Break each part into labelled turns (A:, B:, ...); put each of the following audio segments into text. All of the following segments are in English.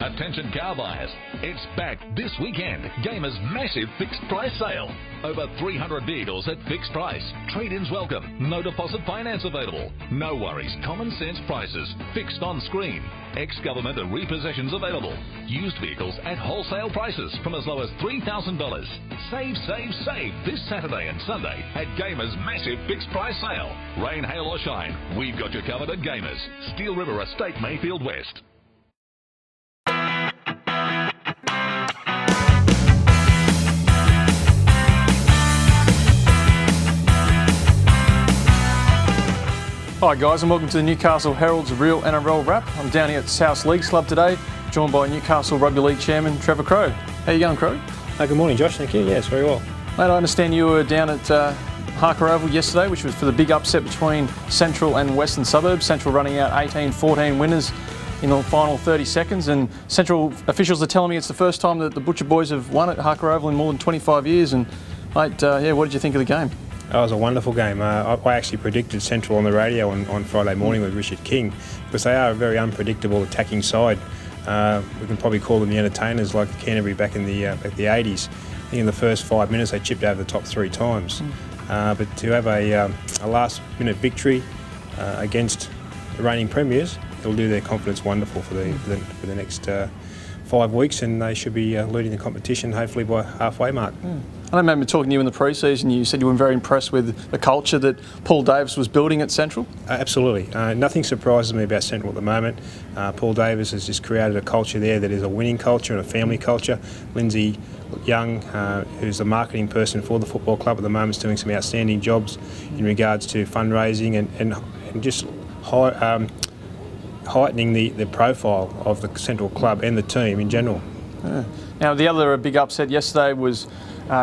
A: Attention car buyers, it's back this weekend. Gamer's massive fixed price sale. Over 300 vehicles at fixed price. Trade-ins welcome. No deposit finance available. No worries. Common sense prices. Fixed on screen. Ex-government and repossessions available. Used vehicles at wholesale prices from as low as $3,000. Save, save, save this Saturday and Sunday at Gamer's massive fixed price sale. Rain, hail or shine, we've got you covered at Gamer's. Steel River Estate, Mayfield West.
B: Hi guys, and welcome to the Newcastle Herald's Real NRL Wrap. I'm down here at South Leagues Club today, joined by Newcastle Rugby League Chairman Trevor Crowe. How you going, Crowe?
C: Good morning, Josh. Thank you. Yes, very well.
B: Mate, I understand you were down at Harker Oval yesterday, which was for the big upset between Central and Western Suburbs. Central running out 18-14 winners in the final 30 seconds, and Central officials are telling me it's the first time that the Butcher Boys have won at Harker Oval in more than 25 years. And mate, what did you think of the game?
C: It was a wonderful game. I actually predicted Central on the radio on Friday morning with Richard King, because they are a very unpredictable attacking side. We can probably call them the entertainers, like Canterbury back in the 80s. I think in the first 5 minutes they chipped over the top 3 times. But to have a last-minute victory against the reigning premiers, it'll do their confidence wonderful for the next 5 weeks, and they should be leading the competition hopefully by halfway mark.
B: I remember talking to you in the pre-season. You said you were very impressed with the culture that Paul Davis was building at Central.
C: Absolutely. Nothing surprises me about Central at the moment. Paul Davis has just created a culture there that is a winning culture and a family culture. Lindsay Young, who's the marketing person for the football club at the moment, is doing some outstanding jobs in regards to fundraising and just heightening the profile of the Central club and the team in general.
B: Now, the other big upset yesterday was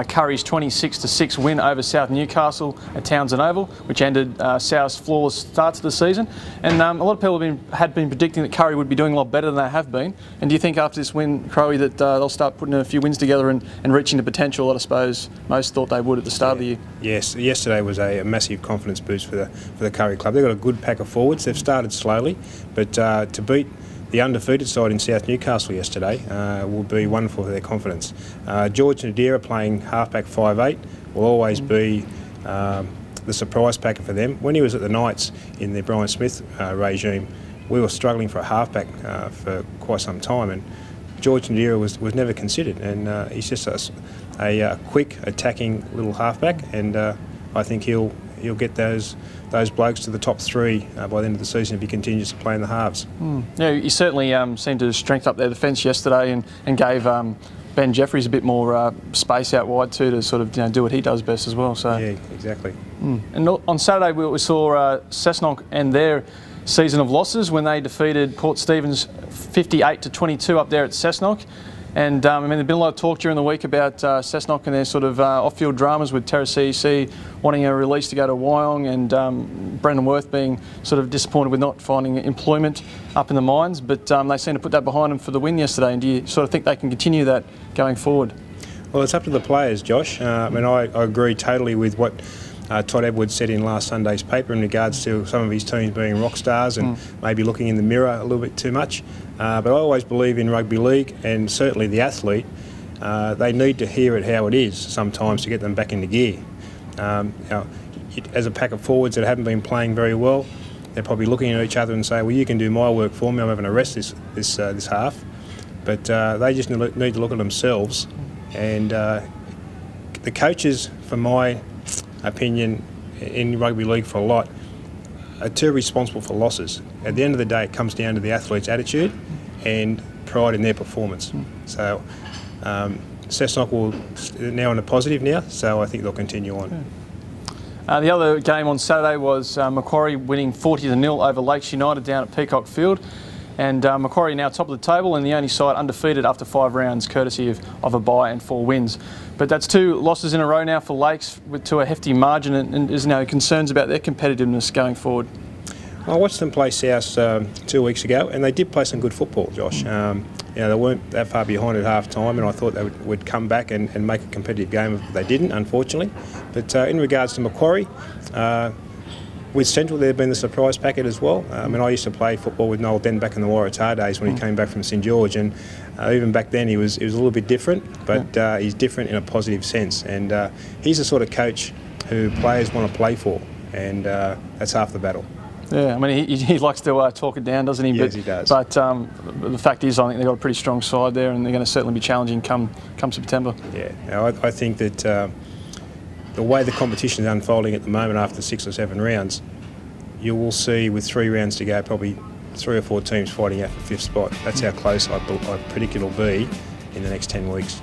B: Curry's 26-6 win over South Newcastle at Townsend Oval, which ended South's flawless start to the season. And a lot of people had been predicting that Curry would be doing a lot better than they have been. And do you think after this win, Crowe, that they'll start putting a few wins together and reaching the potential that I suppose most thought they would at the start of the year?
C: Yes, yesterday was a massive confidence boost for the Curry club. They've got a good pack of forwards. They've started slowly, but to beat the undefeated side in South Newcastle yesterday will be wonderful for their confidence. George Nadira playing halfback 5'8" will always be the surprise packer for them. When he was at the Knights in the Brian Smith regime, we were struggling for a halfback for quite some time, and George Nadira was never considered, and he's just a quick attacking little halfback, and I think he'll get those blokes to the top 3 by the end of the season if he continues to play in the halves.
B: Yeah, he certainly seemed to strengthen up their defence yesterday and gave Ben Jeffries a bit more space out wide too, to sort of do what he does best as well. So
C: yeah, exactly.
B: And on Saturday we saw Cessnock end their season of losses when they defeated Port Stephens 58-22 up there at Cessnock. And there's been a lot of talk during the week about Cessnock and their sort of off-field dramas with Terra CEC wanting a release to go to Wyong, and Brendan Worth being sort of disappointed with not finding employment up in the mines. But they seem to put that behind them for the win yesterday. And do you sort of think they can continue that going forward?
C: Well, it's up to the players, Josh. I agree totally with what Todd Edwards said in last Sunday's paper in regards to some of his teams being rock stars and maybe looking in the mirror a little bit too much. But I always believe in rugby league, and certainly the athlete, they need to hear it how it is sometimes to get them back into gear. As a pack of forwards that haven't been playing very well, they're probably looking at each other and say, well, you can do my work for me, I'm having a rest this half. But they just need to look at themselves. And the coaches, for my opinion, in rugby league for a lot, are too responsible for losses. At the end of the day, it comes down to the athlete's attitude and pride in their performance. So Cessnock will now on a positive now, so I think they'll continue on.
B: The other game on Saturday was Macquarie winning 40-0 over Lakes United down at Peacock Field. And Macquarie now top of the table and the only side undefeated after 5 rounds, courtesy of a bye and 4 wins. But that's 2 losses in a row now for Lakes to a hefty margin, and there's no concerns about their competitiveness going forward.
C: I watched them play South 2 weeks ago, and they did play some good football, Josh. They weren't that far behind at half time, and I thought they would come back and make a competitive game. They didn't, unfortunately. But in regards to Macquarie, with Central, they've been the surprise packet as well. I mean, I used to play football with Noel Den back in the Waratah days when he came back from St George, and even back then he was a little bit different, but he's different in a positive sense. And he's the sort of coach who players want to play for, and that's half the battle.
B: Yeah, I mean, he likes to talk it down, doesn't he?
C: Yes, he does.
B: But the fact is, I think they've got a pretty strong side there, and they're going to certainly be challenging come September.
C: Yeah, I think that the way the competition is unfolding at the moment after 6 or 7 rounds, you will see with 3 rounds to go probably 3 or 4 teams fighting out for 5th spot. That's how close I predict it'll be in the next 10 weeks.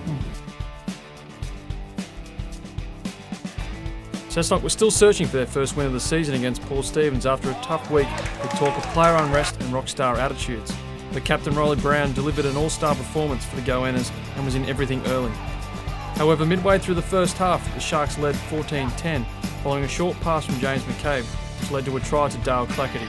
B: Cessnock was still searching for their first win of the season against Port Stephens after a tough week with talk of player unrest and rockstar attitudes. But Captain Rolly Brown delivered an all-star performance for the Goannas and was in everything early. However, midway through the first half, the Sharks led 14-10 following a short pass from James McCabe, which led to a try to Dale Clackety.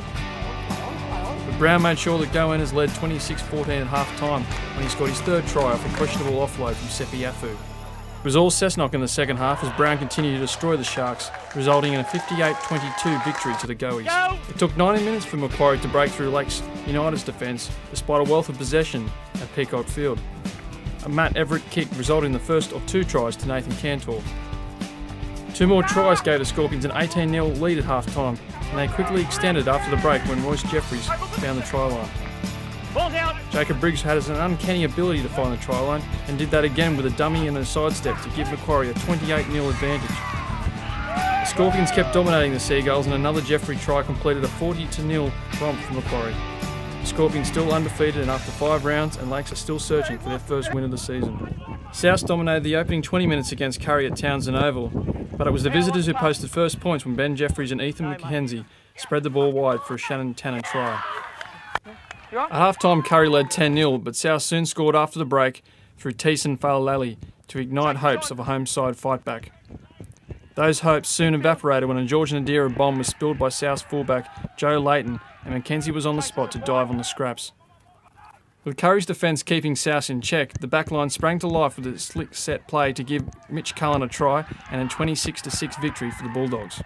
B: But Brown made sure the Goannas led 26-14 at half-time when he scored his 3rd try off a questionable offload from Sepi Afu. It was all Cessnock in the second half as Brown continued to destroy the Sharks, resulting in a 58-22 victory to the Goies. It took 90 minutes for Macquarie to break through Lakes United's defence, despite a wealth of possession at Peacock Field. A Matt Everett kick resulted in the first of 2 tries to Nathan Cantor. 2 more tries gave the Scorpions an 18-0 lead at half-time, and they quickly extended after the break when Royce Jeffries found the try line. Jacob Briggs has an uncanny ability to find the try line and did that again with a dummy and a sidestep to give Macquarie a 28-0 advantage. The Scorpions kept dominating the Seagulls and another Jeffrey try completed a 40-0 romp for Macquarie. The Scorpions still undefeated and after 5 rounds, and Lakes are still searching for their first win of the season. South dominated the opening 20 minutes against Curry at Townsend Oval, but it was the visitors who posted first points when Ben Jeffries and Ethan McKenzie spread the ball wide for a Shannon Tanner try. At half-time, Curry led 10-0, but South soon scored after the break through Teeson Falalali to ignite hopes of a home-side fight-back. Those hopes soon evaporated when a George Nadira bomb was spilled by South's fullback Joe Layton, and Mackenzie was on the spot to dive on the scraps. With Curry's defence keeping South in check, the backline sprang to life with a slick set play to give Mitch Cullen a try and a 26-6 victory for the Bulldogs.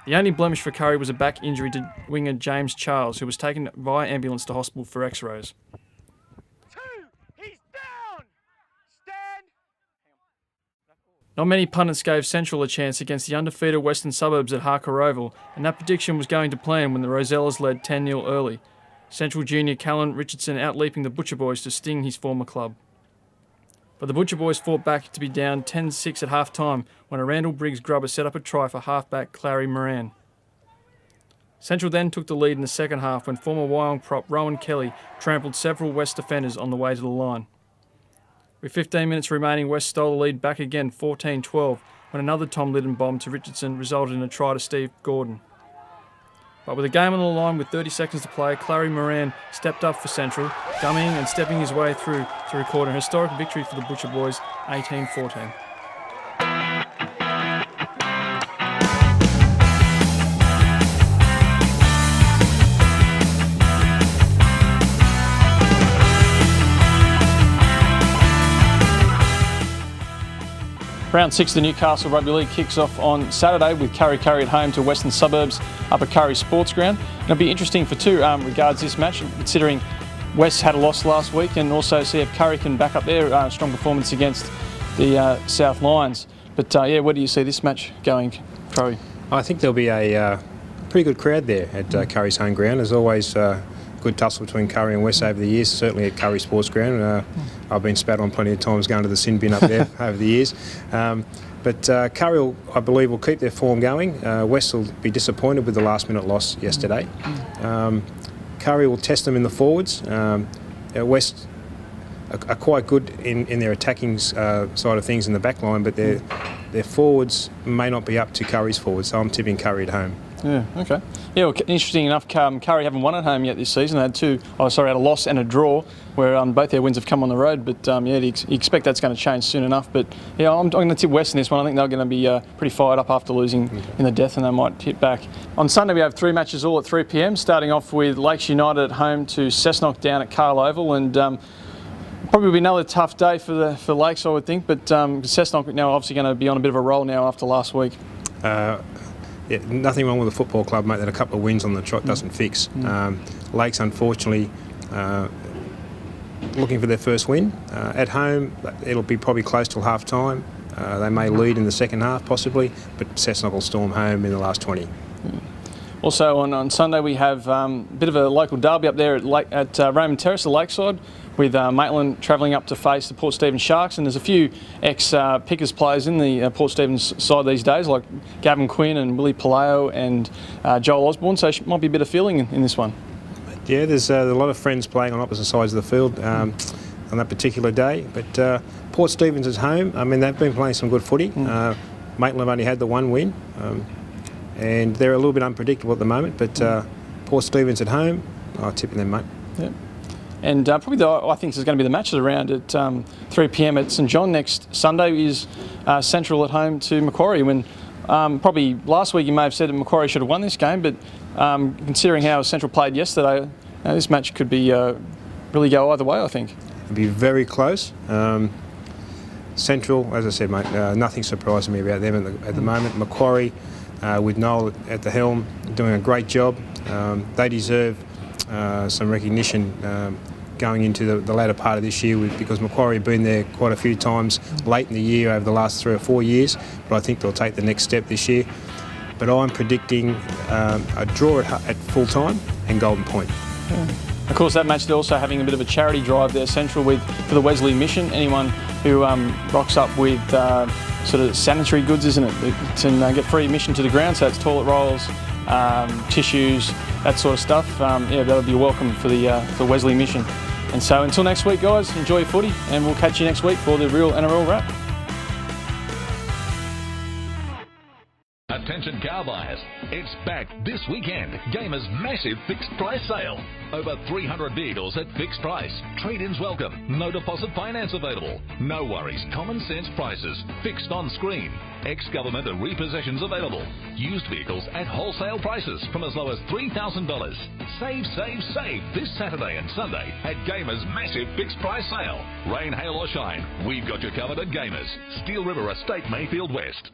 B: The only blemish for Curry was a back injury to winger James Charles, who was taken via ambulance to hospital for x-rays.
D: He's down! Stand!
B: Not many pundits gave Central a chance against the undefeated Western Suburbs at Harker Oval, and that prediction was going to plan when the Rosellas led 10-0 early. Central junior Callan Richardson outleaping the Butcher Boys to sting his former club. But the Butcher Boys fought back to be down 10-6 at half-time when a Randall Briggs grubber set up a try for halfback Clary Moran. Central then took the lead in the second half when former Wyong prop Rowan Kelly trampled several West defenders on the way to the line. With 15 minutes remaining, West stole the lead back again 14-12 when another Tom Liddon bomb to Richardson resulted in a try to Steve Gordon. But with a game on the line with 30 seconds to play, Clary Moran stepped up for Central, gumming and stepping his way through to record a historic victory for the Butcher Boys, 18-14. Round 6 of the Newcastle Rugby League kicks off on Saturday with Curry at home to Western Suburbs up at Curry Sports Ground. It'll be interesting for 2 regards this match, considering West had a loss last week, and also see if Curry can back up their strong performance against the South Lions. But where do you see this match going, Curry?
C: I think there'll be a pretty good crowd there at Curry's home ground. There's always good tussle between Curry and West over the years, certainly at Curry Sports Ground. I've been spat on plenty of times going to the sin bin up there over the years. But Curry, I believe, will keep their form going. West will be disappointed with the last-minute loss yesterday. Curry will test them in the forwards. West are quite good in their attacking side of things in the back line, but their forwards may not be up to Curry's forwards, so I'm tipping Curry at home.
B: Yeah, okay. Yeah, well, interesting enough, Curry haven't won at home yet this season. They had had a loss and a draw, where both their wins have come on the road. But you expect that's going to change soon enough. But yeah, I'm going to tip West in this one. I think they're going to be pretty fired up after losing in the death, and they might hit back. On Sunday, we have 3 matches all at 3 p.m, starting off with Lakes United at home to Cessnock down at Carl Oval. And probably will be another tough day for Lakes, I would think. But Cessnock now obviously going to be on a bit of a roll now after last week.
C: yeah, nothing wrong with a football club, mate, that a couple of wins on the trot doesn't fix. Lakes, unfortunately, looking for their first win. At home, it'll be probably close till half-time. They may lead in the second half, possibly, but Cessnock will storm home in the last 20.
B: Also on Sunday we have a bit of a local derby up there at Raymond Terrace, the Lakeside, with Maitland travelling up to face the Port Stephens Sharks, and there's a few ex-Pickers players in the Port Stephens side these days, like Gavin Quinn and Willie Paleo and Joel Osborne, so might be a bit of feeling in this one.
C: Yeah, there's a lot of friends playing on opposite sides of the field on that particular day, but Port Stephens is home. I mean, they've been playing some good footy. Maitland have only had the one win. And they're a little bit unpredictable at the moment, but Port Stephens at home, I'm tipping them, mate.
B: Yeah. And probably I think this is going to be the match of the round at 3 p.m. at St John next Sunday is Central at home to Macquarie. When probably last week you may have said that Macquarie should have won this game, but considering how Central played yesterday, this match could be really go either way, I think.
C: It'll be very close. Central, as I said, mate, nothing surprising me about them at the moment. Macquarie, with Noel at the helm, doing a great job. They deserve some recognition going into the latter part of this year, because Macquarie have been there quite a few times late in the year over the last 3 or 4 years, but I think they'll take the next step this year. But I'm predicting a draw at full time and Golden Point.
B: Yeah. Of course, that match they're also having a bit of a charity drive there, Central, for the Wesley Mission. Anyone who rocks up with sort of sanitary goods, isn't it, can get free admission to the ground, so it's toilet rolls, tissues, that sort of stuff. Yeah, that'll be welcome for the Wesley Mission. And so until next week, guys, enjoy your footy, and we'll catch you next week for the Real NRL Wrap.
A: Attention car buyers, it's back this weekend. Gamers' massive fixed price sale. Over 300 vehicles at fixed price. Trade-ins welcome. No deposit finance available. No worries. Common sense prices. Fixed on screen. Ex-government and repossessions available. Used vehicles at wholesale prices from as low as $3,000. Save, save, save this Saturday and Sunday at Gamers' massive fixed price sale. Rain, hail or shine, we've got you covered at Gamers. Steel River Estate, Mayfield West.